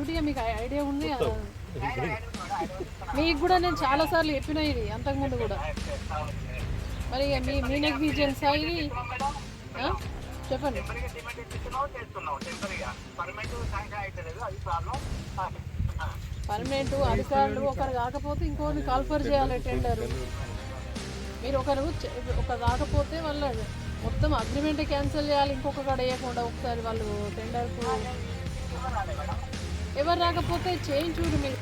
డ్యూటీగా మీకు ఐడియా ఉంది. మీకు కూడా నేను చాలాసార్లు చెప్పిన ఇది అంతకుముందు కూడా. మరి మీ నెగ్లిజెన్స్ ఇది చెప్పండి. పర్మనెంట్ అధికారులు ఒకరు కాకపోతే ఇంకొకరిని కాల్ఫర్ చేయాలి టెండర్. మీరు ఒకరు రాకపోతే వాళ్ళ మొత్తం అగ్రిమెంట్ క్యాన్సిల్ చేయాలి, ఇంకొక కాడ వేయకుండా ఒకసారి వాళ్ళు టెండర్కు. ఎవరు రాకపోతే చేయించుడు మీరు.